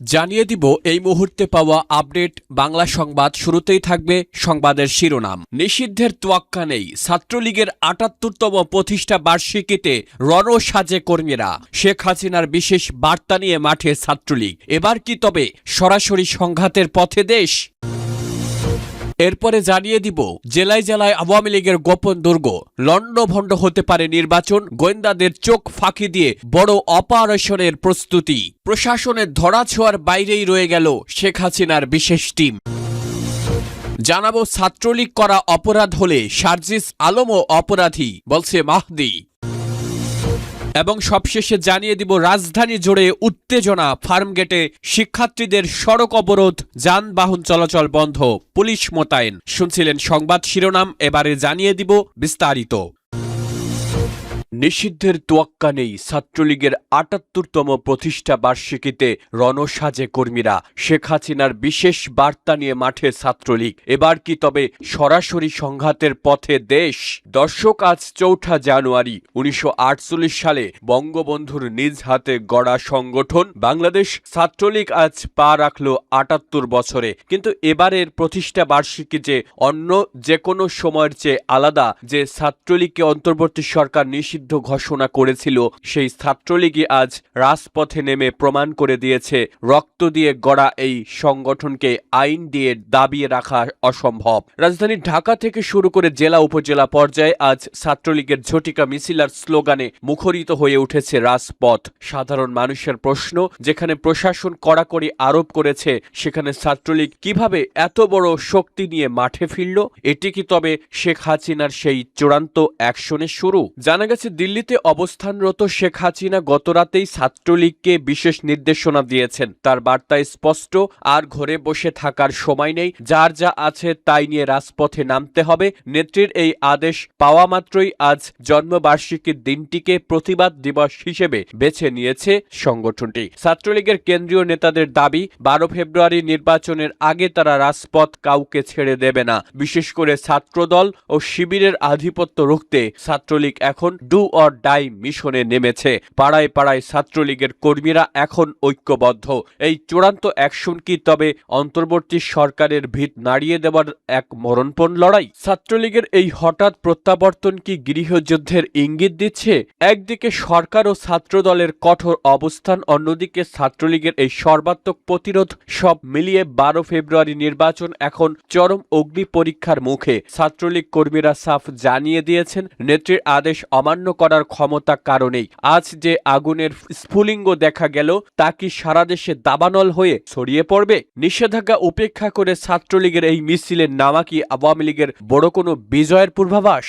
জানিয়ে দিব এই মুহূর্তে পাওয়া আপডেট বাংলা সংবাদ। শুরুতেই থাকবে সংবাদের শিরোনাম। নিষিদ্ধের তোয়াক্কা নেই, ছাত্রলীগের ৭৮তম প্রতিষ্ঠা বার্ষিকীতে রণসাজে কর্মীরা। শেখ হাসিনার বিশেষ বার্তা নিয়ে মাঠে ছাত্রলীগ। এবার কি তবে সরাসরি সংঘাতের পথে দেশ? এরপরে জানিয়ে দিব জেলায় জেলায় আওয়ামী লীগের গোপন দুর্গ, লণ্ডভণ্ড হতে পারে নির্বাচন, গোয়েন্দাদের চোখ ফাঁকি দিয়ে বড় অপারেশনের প্রস্তুতি। প্রশাসনের ধরাছোঁয়ার বাইরেই রয়ে গেল শেখ হাসিনার বিশেষ টিম। জানাবো ছাত্রলীগ করা অপরাধ হলে সার্জিস আলমও অপরাধী বলছে মাহদি। এবং সবশেষে জানিয়ে দিব রাজধানী জুড়ে উত্তেজনা, ফার্মগেটে শিক্ষার্থীদের সড়ক অবরোধ, যানবাহন চলাচল বন্ধ, পুলিশ মোতায়েন। শুনছিলেন সংবাদ শিরোনাম, এবারে জানিয়ে দিব বিস্তারিত। নিষিদ্ধের তোয়াক্কা নেই, ছাত্রলীগের ৭৮তম প্রতিষ্ঠা বার্ষিকীতে রণসাজে কর্মীরা। শেখ হাসিনার বিশেষ বার্তা নিয়ে মাঠে ছাত্রলীগ। এবার কি তবে সরাসরি সংঘাতের পথে দেশ? দর্শক, আজ ৪ঠা জানুয়ারি ১৯৪৮ সালে বঙ্গবন্ধুর নিজ হাতে গড়া সংগঠন বাংলাদেশ ছাত্রলীগ আজ পা রাখল ৭৮ বছরে। কিন্তু এবারের প্রতিষ্ঠা বার্ষিকী যে অন্য যে কোনো সময়ের চেয়ে আলাদা। যে ছাত্রলীগকে অন্তর্বর্তী সরকার নিষিদ্ধ ঘোষণা করেছিল, সেই ছাত্রলীগই আজ রাজপথে নেমে প্রমাণ করে দিয়েছে রক্ত দিয়ে গড়া এই সংগঠনকে আইন দিয়ে দাবিয়ে রাখা অসম্ভব। রাজধানী ঢাকা থেকে শুরু করে জেলা উপজেলা পর্যায়ে আজ ছাত্রলীগের ঝটিকা মিছিল আর স্লোগানে মুখরিত হয়ে উঠেছে রাজপথ। সাধারণ মানুষের প্রশ্ন, যেখানে প্রশাসন কড়াকড়ি আরোপ করেছে, সেখানে ছাত্রলীগ কিভাবে এত বড় শক্তি নিয়ে মাঠে ফিরল? এটি কি তবে শেখ হাসিনার সেই চূড়ান্ত অ্যাকশনের শুরু? জানা গেছে দিল্লিতে অবস্থানরত শেখ হাসিনা গতরাতেই ছাত্রলীগকে বিশেষ নির্দেশনা দিয়েছেন। তার বার্তায় স্পষ্ট, আর ঘরে বসে থাকার সময় নেই, যার যা আছে তাই নিয়ে রাজপথে নামতে হবে। নেত্রীর এই আদেশ পাওয়া মাত্রই আজ জন্মবার্ষিকীর দিনটিকে প্রতিবাদ দিবস হিসেবে বেছে নিয়েছে সংগঠনটি। ছাত্রলীগের কেন্দ্রীয় নেতাদের দাবি, ১২ ফেব্রুয়ারি নির্বাচনের আগে তারা রাজপথ কাউকে ছেড়ে দেবে না। বিশেষ করে ছাত্রদল ও শিবিরের আধিপত্য রুখতে ছাত্রলীগ এখন ডু অর ডাই মিশনে নেমেছে। পাড়ায় পাড়ায় ছাত্রলীগের কর্মীরা এখন ঐক্যবদ্ধ। এই চূড়ান্ত অ্যাকশন কি তবে অন্তর্বর্তী সরকারের ভিত নাড়িয়ে দেওয়ার এক মরণপণ লড়াই? ছাত্রলীগের এই হঠাৎ প্রত্যাবর্তন কি গৃহযুদ্ধের ইঙ্গিত দিচ্ছে? একদিকে সরকার ও ছাত্রদলের কঠোর অবস্থান, অন্যদিকে ছাত্রলীগের এই সর্বাত্মক প্রতিরোধ। সব মিলিয়ে ১২ ফেব্রুয়ারি নির্বাচন এখন চরম অগ্নি পরীক্ষার মুখে। ছাত্রলীগ কর্মীরা সাফ জানিয়ে দিয়েছেন, নেত্রীর আদেশ অমান্য করার ক্ষমতা কারণেই আজ যে আগুনের স্ফুলিঙ্গ দেখা গেল, তা কি সারা দেশে দাবানল হয়ে ছড়িয়ে পড়বে? নিষেধাজ্ঞা উপেক্ষা করে ছাত্রলীগের এই মিছিলের নামা কি আওয়ামী লীগের বড় কোনো বিজয়ের পূর্বাভাস?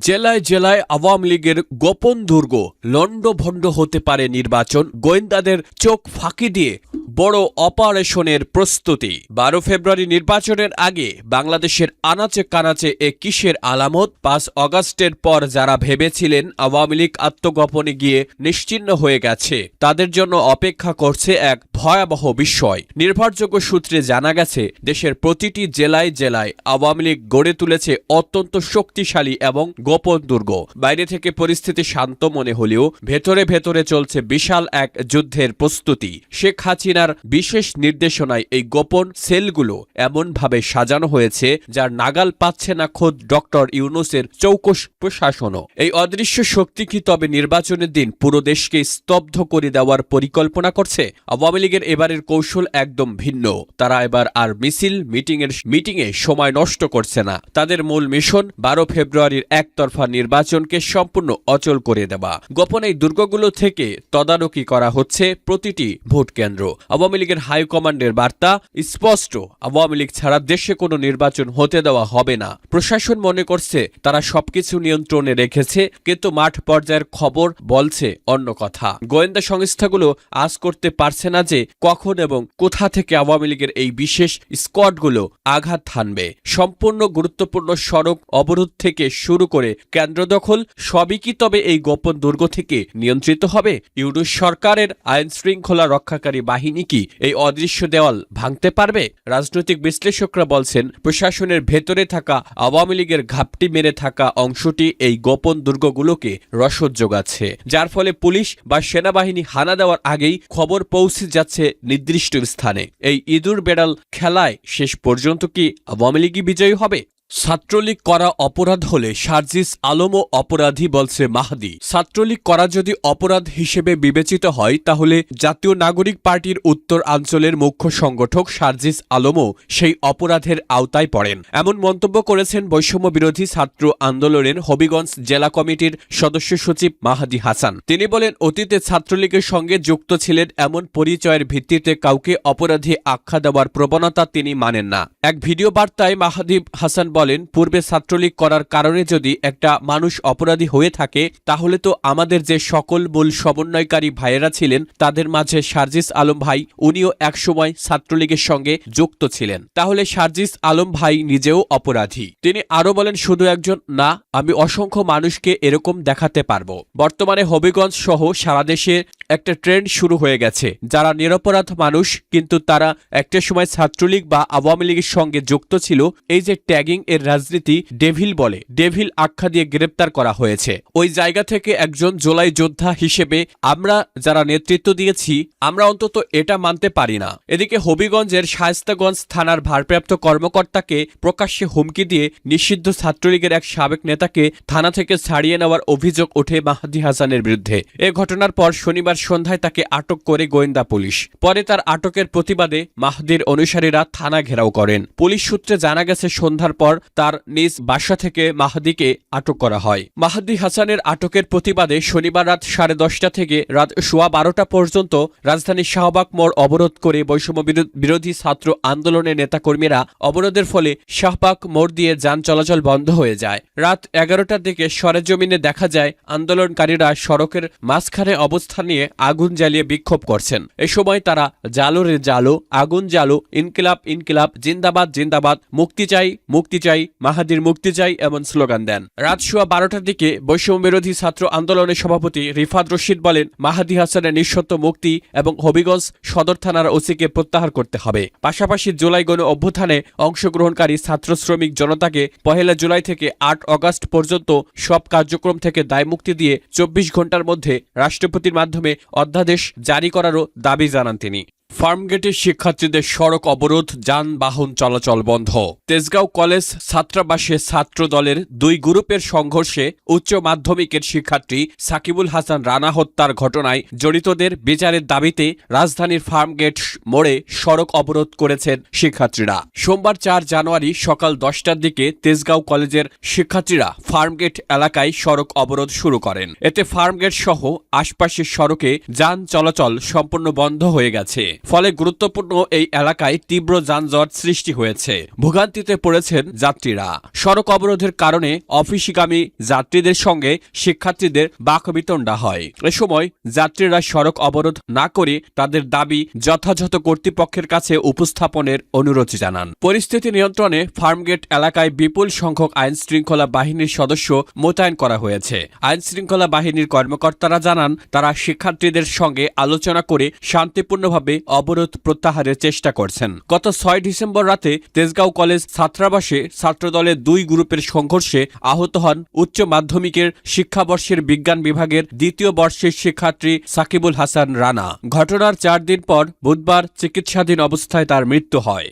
জেলায় জেলায় আওয়ামী লীগের গোপন দুর্গ, লণ্ডভণ্ড হতে পারে নির্বাচন, গোয়েন্দাদের চোখ ফাঁকি দিয়ে বড় অপারেশনের প্রস্তুতি। ১২ ফেব্রুয়ারি নির্বাচনের আগে বাংলাদেশের আনাচে কানাচে এ কিসের আলামত? ৫ অগাস্টের পর যারা ভেবেছিলেন আওয়ামী লীগ আত্মগোপনে গিয়ে নিশ্চিহ্ন হয়ে গেছে, তাদের জন্য অপেক্ষা করছে এক ভয়াবহ বিষয়। নির্ভরযোগ্য সূত্রে জানা গেছে, দেশের প্রতিটি জেলায় জেলায় আওয়ামী লীগ গড়ে তুলেছে অত্যন্ত শক্তিশালী এবং গোপন দুর্গ। বাইরে থেকে পরিস্থিতি শান্ত মনে হলেও ভেতরে ভেতরে চলছে বিশাল এক যুদ্ধের প্রস্তুতি। শেখ হাসিনার বিশেষ নির্দেশনায় এই গোপন সেলগুলো এমনভাবে সাজানো হয়েছে, যার নাগাল পাচ্ছে না খোদ ডক্টর ইউনূসের চৌকস প্রশাসনও। এই অদৃশ্য শক্তি কি তবে নির্বাচনের দিন পুরো দেশকে স্তব্ধ করে দেওয়ার পরিকল্পনা করছে? আওয়ামী লীগের এবারের কৌশল একদম ভিন্ন। তারা এবার আর মিছিল মিটিংয়ে সময় নষ্ট করছে না। তাদের মূল মিশন ১২ ফেব্রুয়ারির একতরফা নির্বাচনকে সম্পূর্ণ অচল করে দেওয়া। গোপন এই দুর্গগুলো থেকে তদারকি করা হচ্ছে প্রতিটি ভোট কেন্দ্র। আওয়ামী লীগের হাইকমান্ডের বার্তা স্পষ্ট, আওয়ামী লীগ ছাড়া দেশে কোনো নির্বাচন হতে দেওয়া হবে না। প্রশাসন মনে করছে তারা সবকিছু নিয়ন্ত্রণে রেখেছে, কিন্তু মাঠ পর্যায়ের খবর বলছে অন্য কথা। গোয়েন্দা সংস্থাগুলো আজ করতে পারছে না যে কখন এবং কোথা থেকে আওয়ামী লীগের এই বিশেষ স্কোয়াডগুলো আঘাত হানবে। সম্পূর্ণ গুরুত্বপূর্ণ সড়ক অবরোধ থেকে শুরু করে কেন্দ্র দখল, সবই কি তবে এই গোপন দুর্গ থেকে নিয়ন্ত্রিত হবে? ইউনূস সরকারের আইন শৃঙ্খলা রক্ষাকারী বাহিনী কি এই অদৃশ্য দেওয়াল ভাঙতে পারবে? রাজনৈতিক বিশ্লেষকরা বলছেন, প্রশাসনের ভেতরে থাকা আওয়ামী লীগের ঘাপটি মেরে থাকা অংশটি এই গোপন দুর্গগুলোকে রসদ যোগাচ্ছে, যার ফলে পুলিশ বা সেনাবাহিনী হানা দেওয়ার আগেই খবর পৌঁছে যাচ্ছে যাচ্ছে নির্দিষ্ট স্থানে। এই ইঁদুর বেড়াল খেলায় শেষ পর্যন্ত কি আওয়ামী লীগই বিজয়ী হবে? ছাত্রলীগ করা অপরাধ হলে সার্জিস আলমও অপরাধী বলছে মাহদি। ছাত্রলীগ করা যদি অপরাধ হিসেবে বিবেচিত হয় তাহলে জাতীয় নাগরিক পার্টির উত্তর অঞ্চলের মুখ্য সংগঠক সার্জিস আলমও সেই অপরাধের আওতায় পড়েন, এমন মন্তব্য করেছেন বৈষম্য বিরোধী ছাত্র আন্দোলনের হবিগঞ্জ জেলা কমিটির সদস্য সচিব মাহাদি হাসান। তিনি বলেন, অতীতে ছাত্রলীগের সঙ্গে যুক্ত ছিলেন এমন পরিচয়ের ভিত্তিতে কাউকে অপরাধী আখ্যা দেওয়ার প্রবণতা তিনি মানেন না। এক ভিডিও বার্তায় মাহাদি হাসান বলেন, পূর্বে ছাত্রলীগ করার কারণে যদি একটা মানুষ অপরাধী হয়ে থাকে তাহলে তো আমাদের যে সকল মূল সমন্বয়কারী ভাইয়েরা ছিলেন তাদের মাঝে সার্জিস আলম ভাই, উনিও একসময় ছাত্রলীগের সঙ্গে যুক্ত ছিলেন, তাহলে সার্জিস আলম ভাই নিজেও অপরাধী। তিনি আরো বলেন, শুধু একজন না, আমি অসংখ্য মানুষকে এরকম দেখাতে পারবো। বর্তমানে হবিগঞ্জ সহ সারা দেশে একটা ট্রেন্ড শুরু হয়ে গেছে, যারা নিরপরাধ মানুষ কিন্তু তারা একটা সময় ছাত্রলীগ বা আওয়ামী লীগের সঙ্গে যুক্ত ছিল, এই যে ট্যাগিং এর রাজনীতি ডেভিল বলে, ডেভিল আখ্যা দিয়ে গ্রেপ্তার করা হয়েছে। ওই জায়গা থেকে একজন জুলাই যোদ্ধা হিসেবে আমরা যারা নেতৃত্ব দিয়েছি আমরা অন্তত এটা মানতে পারি না। এদিকে হবিগঞ্জের শায়েস্তাগঞ্জ থানার ভারপ্রাপ্ত কর্মকর্তাকে প্রকাশ্যে হুমকি দিয়ে নিষিদ্ধ ছাত্রলীগের এক সাবেক নেতাকে থানা থেকে ছাড়িয়ে নেওয়ার অভিযোগ ওঠে মাহদি হাসানের বিরুদ্ধে। এ ঘটনার পর শনিবার সন্ধ্যায় তাকে আটক করে গোয়েন্দা পুলিশ। পরে তার আটকের প্রতিবাদে মাহদির অনুসারীরা থানা ঘেরাও করেন। পুলিশ সূত্রে জানা গেছে, সন্ধ্যার পর তার নিজ বাসা থেকে মাহদিকে আটক করা হয়। মাহদি হাসানের আটকের প্রতিবাদে শনিবার রাত 10:30 থেকে রাত 12:15 পর্যন্ত রাজধানীর শাহবাগ মোড় অবরোধ করে বৈষম্য বিরোধী ছাত্র আন্দোলনের নেতাকর্মীরা অবরোধের ফলে শাহবাগ মোড় দিয়ে যান চলাচল বন্ধ হয়ে যায়। রাত 11টার দিকে সরেজমিনে দেখা যায় আন্দোলনকারীরা সড়কের মাঝখানে অবস্থান নিয়ে আগুন জ্বালিয়ে বিক্ষোভ করছেন। এ সময় তারা জালো রে জালো, আগুন জালো, ইনকিলাব ইনকিলাব, জিন্দাবাদ জিন্দাবাদ, মুক্তি চাই মুক্তি চাই, মাহাদির মুক্তি চাই এমন স্লোগান দেন। রাত 12:15টার দিকে বৈষম্য বিরোধী ছাত্র আন্দোলনের সভাপতি রিফাত রশিদ বলেন, মাহাদি হাসানের নিঃশর্ত মুক্তি এবং হবিগঞ্জ সদর থানার ওসিকে প্রত্যাহার করতে হবে। পাশাপাশি জুলাই গণ অভ্যুত্থানে অংশগ্রহণকারী ছাত্র শ্রমিক জনতাকে 1 জুলাই থেকে 8 আগস্ট পর্যন্ত সব কার্যক্রম থেকে দায়মুক্তি দিয়ে 24 ঘণ্টার মধ্যে রাষ্ট্রপতির মাধ্যমে অধ্যাদেশ জারি করারও দাবি জানান তিনি। ফার্মগেটের শিক্ষার্থীদের সড়ক অবরোধ, যানবাহন চলাচল বন্ধ। তেজগাঁও কলেজ ছাত্রাবাসে ছাত্র দলের 2 গ্রুপের সংঘর্ষে উচ্চ মাধ্যমিকের শিক্ষার্থী সাকিবুল হাসান রানা হত্যার ঘটনায় জড়িতদের বিচারের দাবিতে রাজধানীর ফার্মগেট মোড়ে সড়ক অবরোধ করেছেন শিক্ষার্থীরা। সোমবার 4 জানুয়ারি সকাল 10টার দিকে তেজগাঁও কলেজের শিক্ষার্থীরা ফার্মগেট এলাকায় সড়ক অবরোধ শুরু করেন। এতে ফার্মগেট সহ আশপাশের সড়কে যান চলাচল সম্পূর্ণ বন্ধ হয়ে গেছে। ফলে গুরুত্বপূর্ণ এই এলাকায় তীব্র যানজট সৃষ্টি হয়েছে। ভোগান্তিতে পড়েছেন যাত্রীরা। সড়ক অবরোধের কারণে অফিসগামী যাত্রীদের সঙ্গে শিক্ষার্থীদের বাকবিতণ্ডা হয়। এ সময় যাত্রীরা সড়ক অবরোধ না করে তাদের দাবি যথাযথ কর্তৃপক্ষের কাছে উপস্থাপনের অনুরোধ জানান। পরিস্থিতি নিয়ন্ত্রণে ফার্মগেট এলাকায় বিপুল সংখ্যক আইন শৃঙ্খলা বাহিনীর সদস্য মোতায়েন করা হয়েছে। আইন শৃঙ্খলা বাহিনীর কর্মকর্তারা জানান, তারা শিক্ষার্থীদের সঙ্গে আলোচনা করে শান্তিপূর্ণভাবে অবরোধ প্রত্যাহারের চেষ্টা করছেন। গত 6 ডিসেম্বর রাতে তেজগাঁও কলেজ ছাত্রাবাসে ছাত্রদলের 2 গ্রুপের সংঘর্ষে আহত হন উচ্চ মাধ্যমিকের শিক্ষাবর্ষের বিজ্ঞান বিভাগের 2য় বর্ষের শিক্ষার্থী সাকিবুল হাসান রানা। ঘটনার 4 দিন পর বুধবার চিকিৎসাধীন অবস্থায় তার মৃত্যু হয়।